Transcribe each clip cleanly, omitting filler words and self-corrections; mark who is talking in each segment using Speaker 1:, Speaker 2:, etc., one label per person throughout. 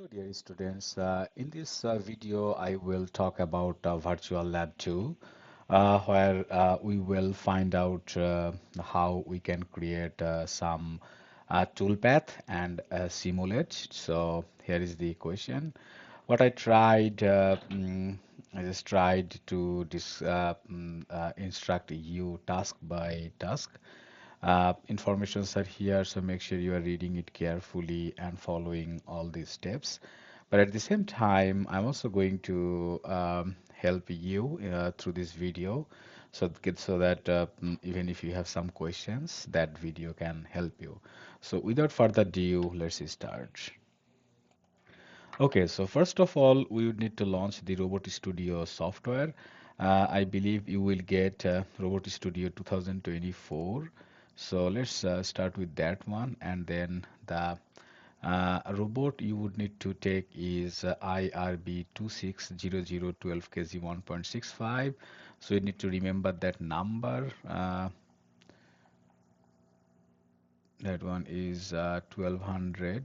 Speaker 1: Hello, dear students. In this video, I will talk about Virtual Lab 2, where we will find out how we can create some toolpath and simulate. So here is the question. What I tried, I just tried to instruct you task by task. Informations are here, so make sure you are reading it carefully and following all these steps. But at the same time, I'm also going to help you through this video so that even if you have some questions, that video can help you. So without further ado, let's start. Okay, so first of all, we would need to launch the Robot Studio software. I believe you will get Robot Studio 2024. So let's start with that one, and then the robot you would need to take is IRB 260012KZ 1.65. So you need to remember that number. That one is 1200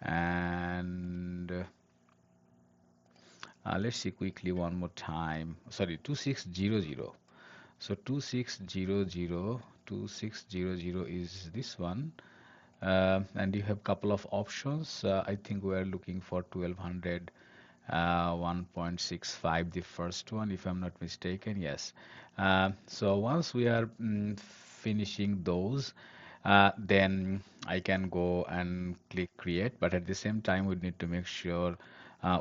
Speaker 1: and let's see quickly one more time. Sorry, 2600. So 2600 is this one. And you have couple of options. I think we are looking for 1200 1.65, the first one, if I'm not mistaken. Yes. So once we are finishing those, then I can go and click create. But at the same time, we need to make sure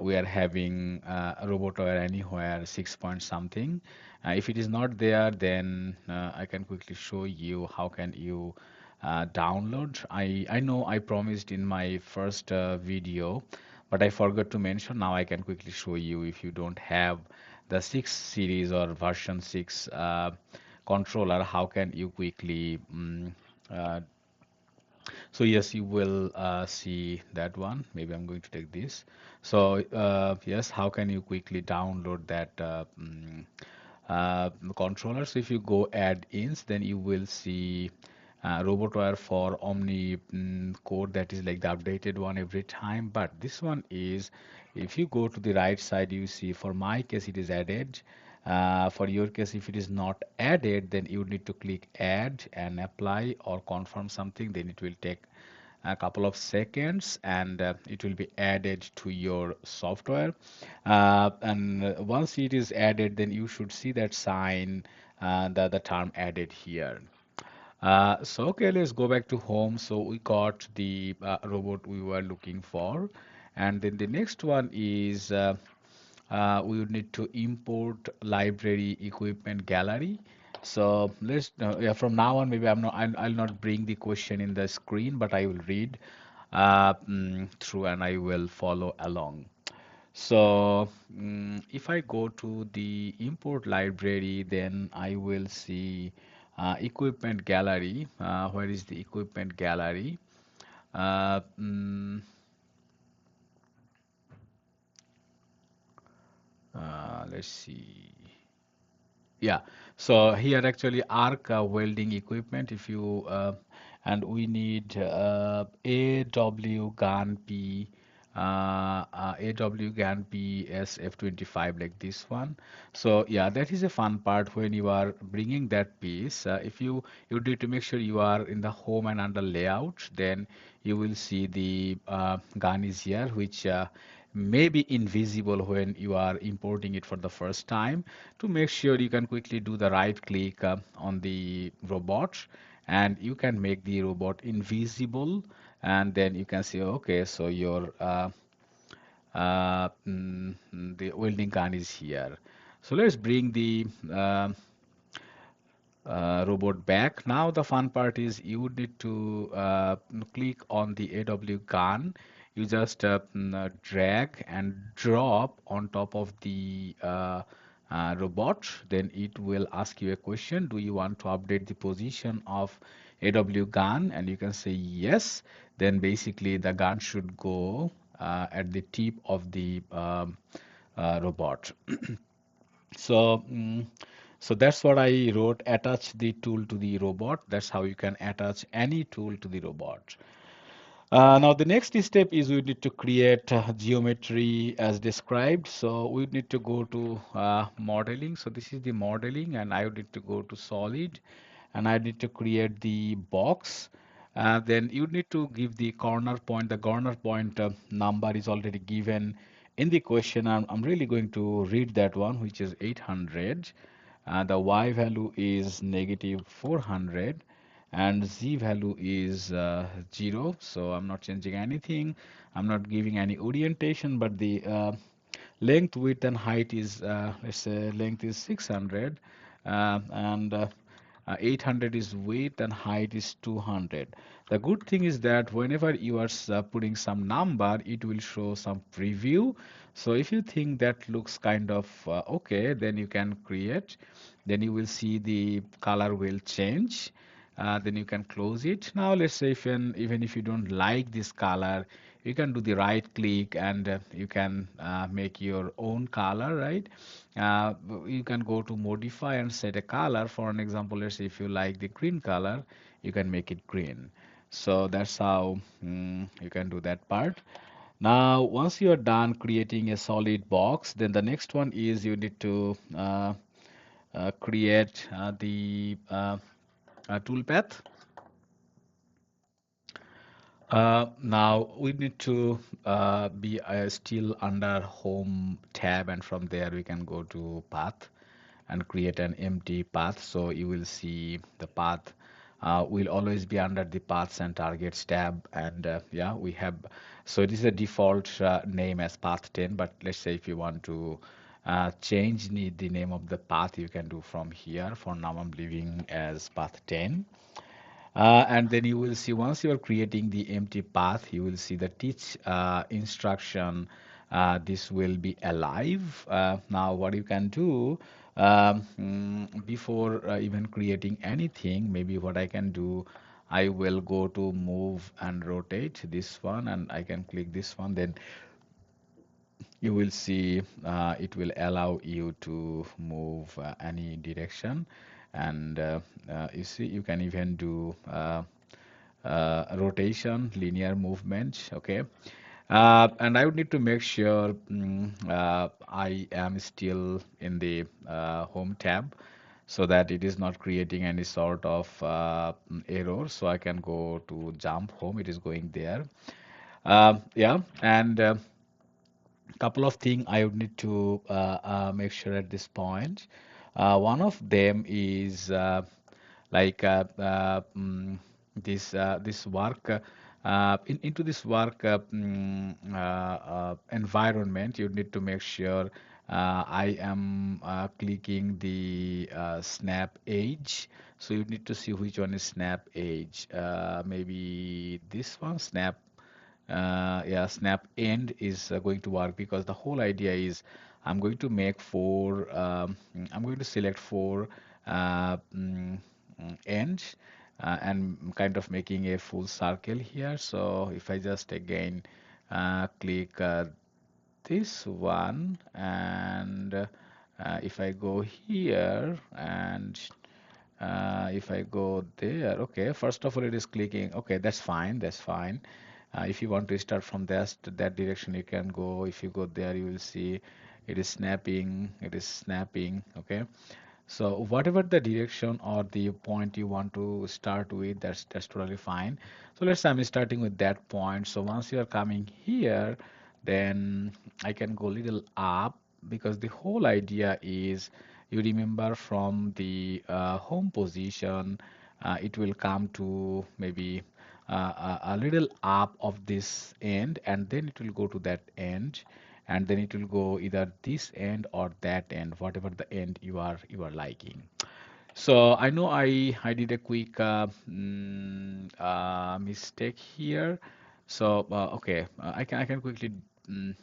Speaker 1: we are having a robot or anywhere 6 point something. If it is not there, then I can quickly show you how can you download. I know I promised in my first video, but I forgot to mention. Now I can quickly show you. If you don't have the 6 series or version 6 controller, how can you quickly uh, so yes, you will see that one. Maybe I'm going to take this. So yes, how can you quickly download that controller? So if you go add ins, then you will see RobotWire for Omni code, that is like the updated one every time. But this one is, if you go to the right side, you see for my case it is added. For your case, if it is not added, then you need to click add and apply or confirm something. Then it will take a couple of seconds and it will be added to your software. And once it is added, then you should see that sign, the term added here. So okay, let's go back to home. So we got the robot we were looking for, and then the next one is we would need to import library equipment gallery. So let's yeah, from now on, maybe I'll not bring the question in the screen, but I will read through and I will follow along. So if I go to the import library, then I will see equipment gallery. Where is the equipment gallery? Uh, mm, let's see. Yeah, so here actually arc welding equipment. If you and we need AW GAN P, AW GAN P SF25 like this one. So yeah, that is a fun part when you are bringing that piece. If you need to make sure you are in the home and under layout, then you will see the GAN is here, which may be invisible when you are importing it for the first time. To make sure, you can quickly do the right click on the robot and you can make the robot invisible, and then you can see, okay, so your the welding gun is here. So let's bring the robot back. Now the fun part is you would need to click on the AW gun. You just drag and drop on top of the robot. Then it will ask you a question. Do you want to update the position of AW gun? And you can say yes. Then basically the gun should go at the tip of the robot. So, so that's what I wrote. Attach the tool to the robot. That's how you can attach any tool to the robot. Now the next step is we need to create geometry as described. So we need to go to modeling. So this is the modeling, and I would need to go to solid, and I need to create the box. Then you need to give the corner point. The corner point number is already given in the question. I'm really going to read that one, which is 800. The y value is negative 400, and z value is 0. So I'm not changing anything. I'm not giving any orientation, but the length, width, and height is, let's say, length is 600, and 800 is width, and height is 200. The good thing is that whenever you are putting some number, it will show some preview. So if you think that looks kind of okay, then you can create. Then you will see the color will change. Then you can close it. Now let's say even if you don't like this color, you can do the right click, and you can make your own color, right? uh, you can go to modify and set a color. For an example, let's say if you like the green color, you can make it green. So that's how you can do that part. Now once you are done creating a solid box, then the next one is you need to create the toolpath. Now we need to be still under home tab, and from there we can go to path and create an empty path. So you will see the path will always be under the paths and targets tab, and yeah, we have, so it is a default name as path 10, but let's say if you want to change the name of the path, you can do from here. For now I'm leaving as path 10. And then you will see once you are creating the empty path, you will see the teach instruction. This will be alive. Now, what you can do before even creating anything, maybe what I can do, I will go to move and rotate this one, and I can click this one. Then you will see it will allow you to move any direction, and you see you can even do rotation, linear movement. Okay. And I would need to make sure I am still in the home tab, so that it is not creating any sort of error. So I can go to jump home, it is going there. Yeah, and couple of things I would need to make sure at this point. One of them is like this work into this work environment. You need to make sure I am clicking the snap edge. So you need to see which one is snap edge. Maybe this one, snap yeah, snap end is going to work, because the whole idea is I'm going to make four, I'm going to select four ends, and kind of making a full circle here. So if I just again click this one, and if I go here, and if I go there, okay, first of all, it is clicking. Okay, that's fine. That's fine. If you want to start from that direction, you can go. If you go there, you will see it is snapping. It is snapping. Okay. So whatever the direction or the point you want to start with, that's totally fine. So let's say I'm starting with that point. So once you are coming here, then I can go little up, because the whole idea is you remember from the home position, it will come to maybe a little up of this end, and then it will go to that end, and then it will go either this end or that end, whatever the end you are liking. So I know I did a quick mistake here. So okay, I can quickly mm,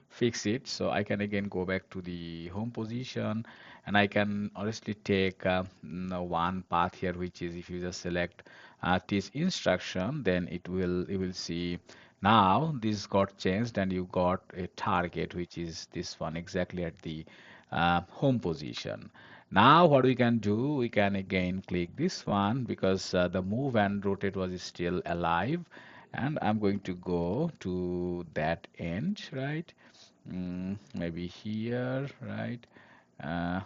Speaker 1: fix it. So I can again go back to the home position, and I can honestly take one path here, which is if you just select this instruction, then you will see now this got changed, and you got a target, which is this one exactly at the home position. Now what we can do, we can again click this one, because the move and rotate was still alive, and I'm going to go to that end, right? Maybe here, right? Uh,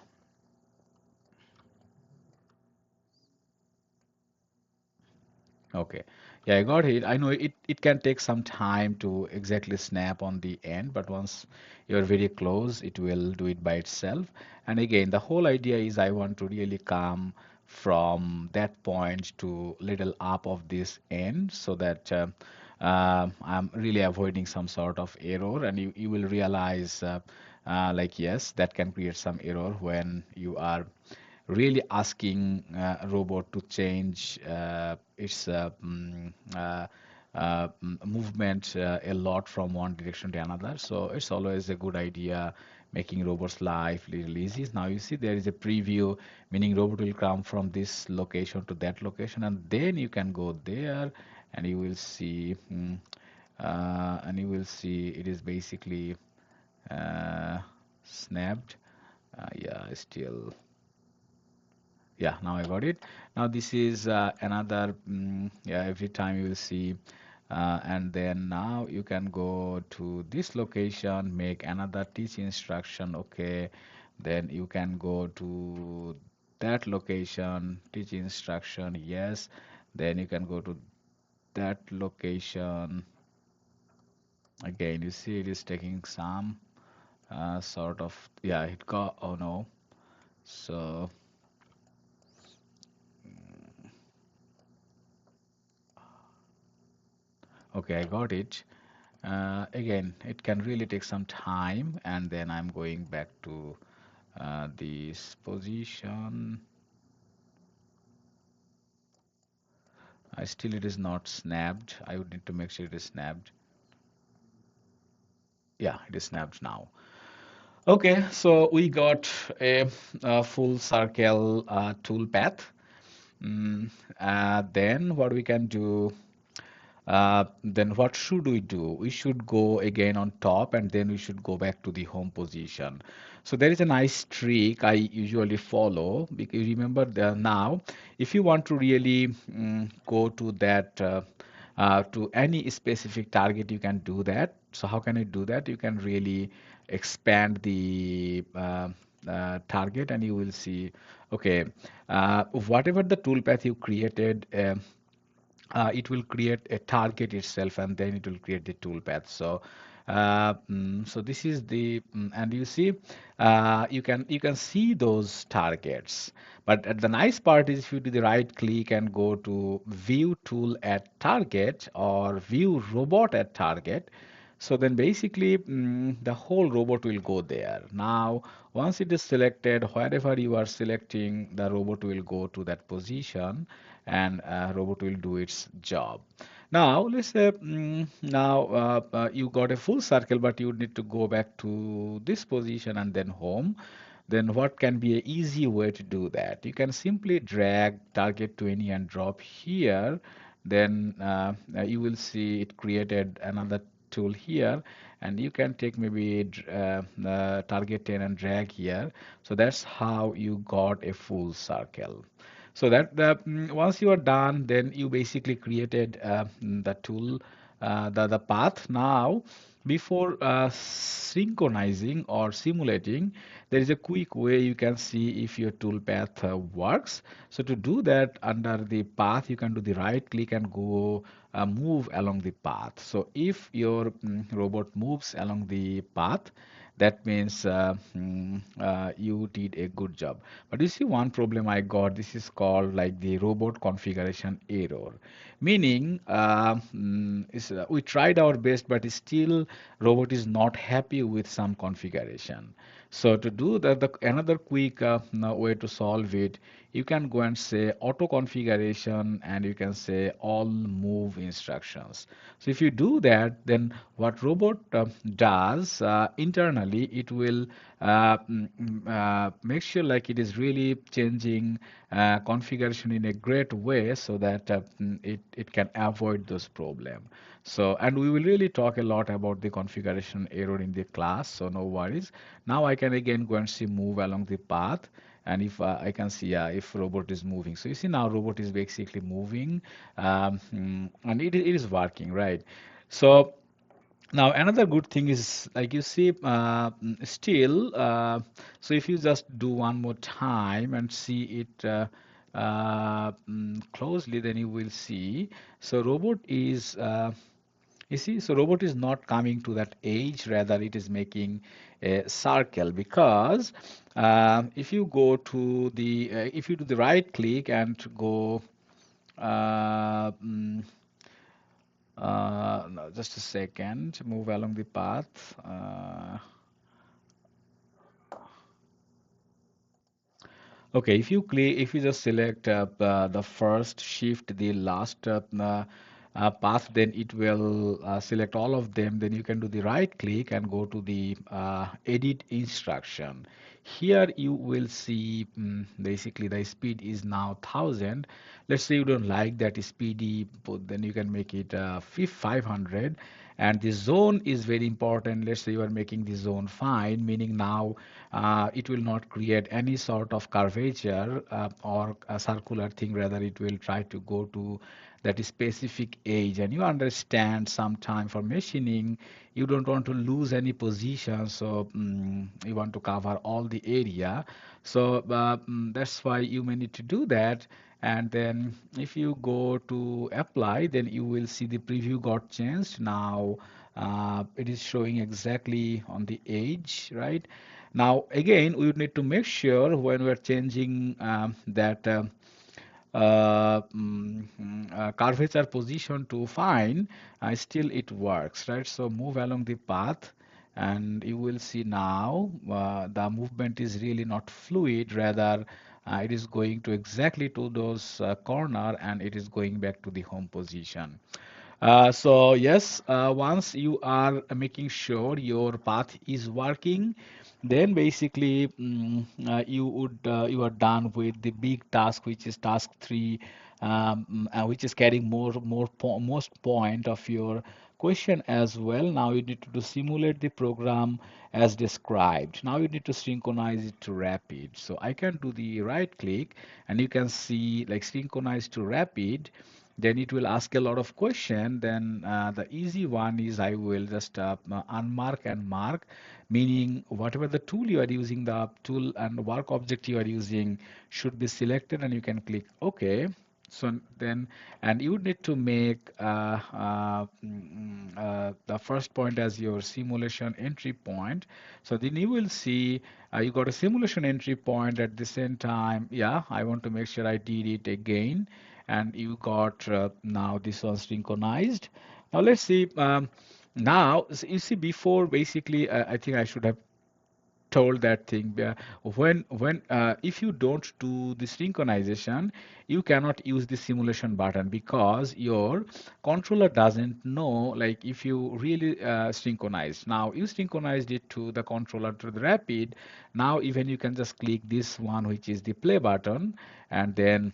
Speaker 1: Okay. Yeah, I got it. I know it can take some time to exactly snap on the end, but once you're very close, it will do it by itself. And again, the whole idea is I want to really come from that point to little up of this end so that I'm really avoiding some sort of error. And you will realize, like, yes, that can create some error when you are really asking a robot to change its movement a lot from one direction to another. So it's always a good idea making robots life little easy. Now you see there is a preview, meaning robot will come from this location to that location, and then you can go there, and you will see, it is basically snapped. Yeah, still. Yeah, now I got it. Now this is another, yeah, every time you will see, and then now you can go to this location, make another teach instruction, okay. Then you can go to that location, teach instruction, yes. Then you can go to that location. Again, you see it is taking some sort of, yeah, it got, oh no. So, okay, I got it. Again, it can really take some time, and then I'm going back to this position. Still, it is not snapped. I would need to make sure it is snapped. Yeah, it is snapped now. Okay, so we got a full circle tool path. Mm, then what we can do, then what should we do? We should go again on top and then we should go back to the home position. So there is a nice trick I usually follow because remember now, if you want to really go to that to any specific target, you can do that. So how can you do that? You can really expand the target and you will see, okay, whatever the toolpath you created. It will create a target itself and then it will create the toolpath. So so this is the and you see you can see those targets, but the nice part is if you do the right click and go to view tool at target or view robot at target, so then basically the whole robot will go there. Now, once it is selected, wherever you are selecting, the robot will go to that position and robot will do its job. Now, let's say now you got a full circle, but you need to go back to this position and then home. Then what can be an easy way to do that? You can simply drag target 20 and drop here. Then you will see it created another tool here, and you can take maybe target 10 and drag here. So that's how you got a full circle. So that once you are done, then you basically created the tool, the path. Now, before synchronizing or simulating, there is a quick way you can see if your tool path works. So to do that, under the path, you can do the right click and go move along the path. So if your robot moves along the path, that means you did a good job. But you see one problem I got, this is called like the robot configuration error. Meaning we tried our best, but still robot is not happy with some configuration. So to do that, another quick way to solve it, you can go and say auto configuration and you can say all move instructions. So if you do that, then what robot does internally, it will make sure like it is really changing configuration in a great way so that it can avoid those problems. So, and we will really talk a lot about the configuration error in the class, so no worries. Now I can again go and see move along the path, And if I can see, if robot is moving. So you see now robot is basically moving, and it is working, right? So now another good thing is like you see still so if you just do one more time and see it closely, then you will see. So robot is you see, so robot is not coming to that edge, rather it is making a circle because if you go to the if you do the right click and go uh, no, just a second, move along the path. Okay, if you click, if you just select the first shift, the last path, then it will select all of them. Then you can do the right click and go to the edit instruction. Here you will see basically the speed is now 1000. Let's say you don't like that speedy, but then you can make it 500. And the zone is very important. Let's say you are making the zone fine, meaning now it will not create any sort of curvature or a circular thing. Rather, it will try to go to that specific edge. And you understand sometime for machining, you don't want to lose any position. So you want to cover all the area. So that's why you may need to do that. And then if you go to apply, then you will see the preview got changed. Now it is showing exactly on the edge, right? Now again, we would need to make sure when we're changing that curvature position to fine, still it works, right? So move along the path and you will see now the movement is really not fluid, rather it is going to exactly to those corner and it is going back to the home position. So yes, once you are making sure your path is working, then basically you are done with the big task, which is task three, which is carrying most point of your question as well. Now you need to simulate the program as described. Now you need to synchronize it to rapid. So I can do the right click and you can see like synchronize to rapid. Then it will ask a lot of question. Then the easy one is I will just unmark and mark, meaning whatever the tool you are using, the tool and work object you are using should be selected, and you can click OK. So then, and you need to make the first point as your simulation entry point. So then you will see you got a simulation entry point at the same time. Yeah, I want to make sure I did it again. And you got now this one synchronized. Now let's see. Now you see before basically I think I should have told that thing when if you don't do the synchronization, you cannot use the simulation button because your controller doesn't know like if you really synchronize. Now you synchronized it to the controller to the rapid. Now even you can just click this one, which is the play button, and then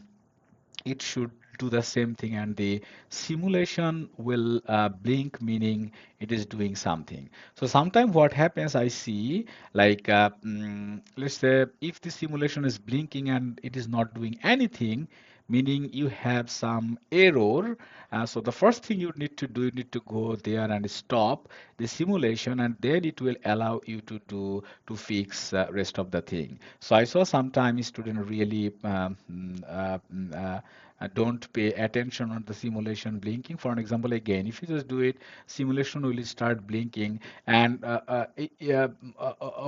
Speaker 1: it should do the same thing, and the simulation will blink, meaning it is doing something. So sometimes what happens I see like let's say if the simulation is blinking and it is not doing anything, meaning you have some error. So the first thing you need to do, you need to go there and stop the simulation, and then it will allow you to do to fix rest of the thing. So I saw sometimes student really don't pay attention on the simulation blinking. For an example, again, if you just do it, simulation will start blinking, and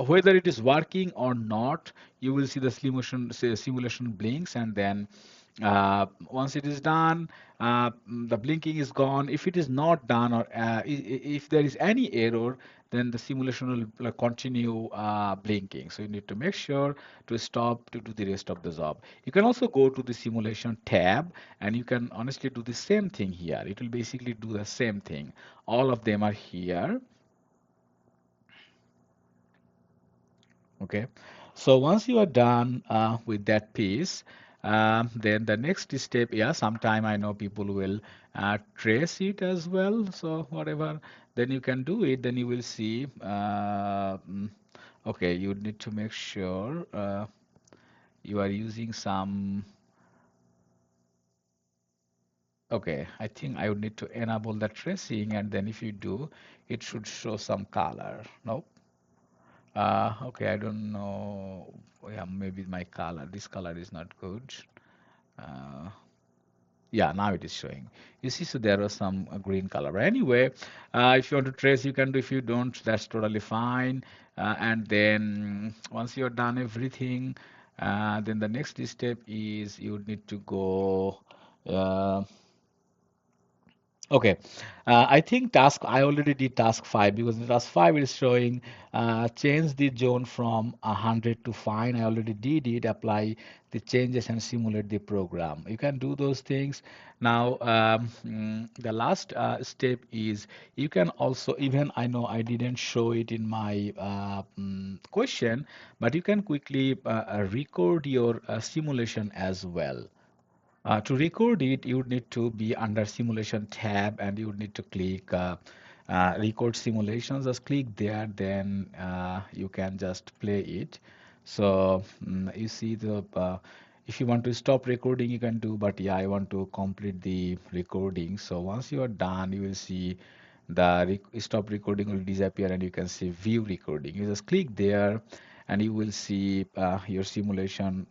Speaker 1: whether it is working or not, you will see the simulation blinks, and then once it is done, the blinking is gone. If it is not done, or if there is any error, then the simulation will continue blinking. So you need to make sure to stop to do the rest of the job. You can also go to the simulation tab and you can honestly do the same thing here. It will basically do the same thing. All of them are here. Okay, so once you are done with that piece, then the next step, yeah, sometime I know people will trace it as well. So whatever, then you can do it. Then you will see. Okay, you need to make sure you are using some. Okay, I think I would need to enable the tracing, and then if you do, it should show some color. Nope. Okay, I don't know. Yeah, maybe my color. This color is not good. Uh, yeah, now it is showing. You see, so there was some green color. But anyway, if you want to trace, you can do. If you don't, that's totally fine. And then once you're done everything, then the next step is you need to go. Uh, Okay, I think task I already did task 5 because in task 5 is showing change the zone from 100 to fine. I already did it, apply the changes and simulate the program. You can do those things. Now, the last step is you can also, even I know I didn't show it in my question, but you can quickly record your simulation as well. To record it, you would need to be under simulation tab and you would need to click record simulations. Just click there, then you can just play it. So you see if you want to stop recording, you can do, but yeah, I want to complete the recording. So once you are done, you will see the stop recording will disappear and you can see view recording. You just click there and you will see your simulation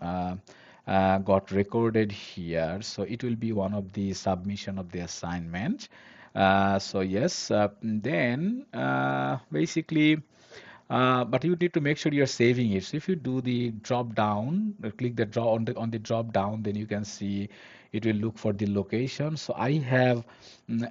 Speaker 1: got recorded here. So it will be one of the submission of the assignment. So yes, then basically but you need to make sure you're saving it. So if you do the drop down, click the draw on the drop down, then you can see it will look for the location. So I have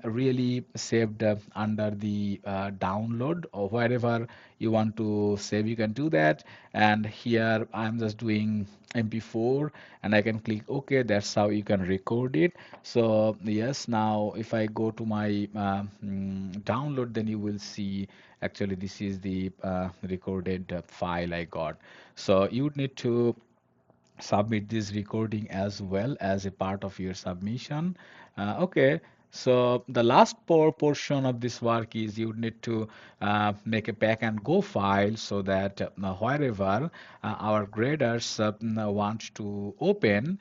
Speaker 1: really saved under the download or wherever you want to save, you can do that. And here I'm just doing MP4 and I can click OK. That's how you can record it. So yes, now if I go to my download, then you will see actually this is the recorded file I got. So you would need to submit this recording as well as a part of your submission. Okay, so the last portion of this work is you need to make a pack and go file so that wherever our graders want to open,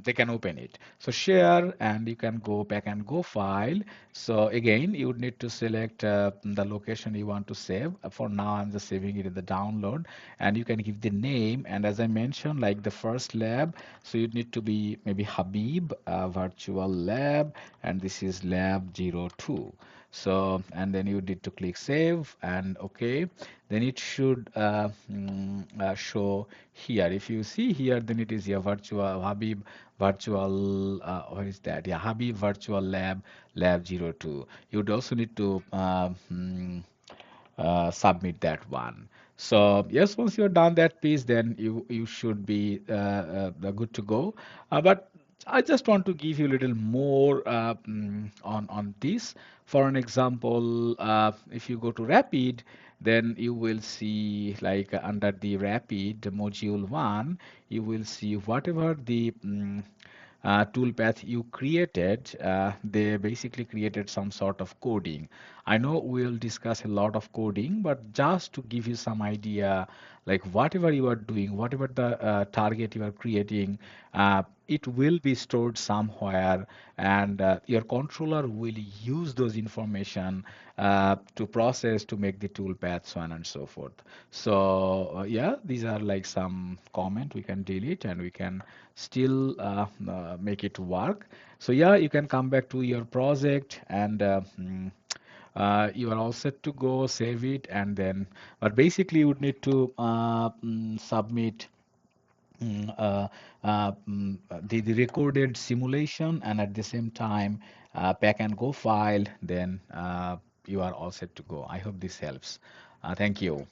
Speaker 1: they can open it. So share and you can go back and go file. So again, you would need to select the location you want to save. For now, I'm just saving it in the download and you can give the name. And as I mentioned, like the first lab, so you need to be maybe Habib virtual lab, and this is lab 02. So, and then you need to click save and okay. Then it should show here. If you see here, then it is your virtual Habib virtual, what is that? Yeah, Habib virtual lab 02. You would also need to submit that one. So yes, once you're done that piece, then you should be good to go. But I just want to give you a little more on this. For an example, if you go to Rapid, then you will see like under the Rapid module 1, you will see whatever the toolpath you created, they basically created some sort of coding. I know we'll discuss a lot of coding, but just to give you some idea, like whatever you are doing, whatever the target you are creating, it will be stored somewhere, and your controller will use those information to process to make the toolpath, so on and so forth. So yeah, these are like some comment we can delete and we can still make it work. So yeah, you can come back to your project and you are all set to go, save it, and then, but basically you would need to submit mm, uh, the recorded simulation and at the same time pack and go file, then you are all set to go. I hope this helps. Thank you.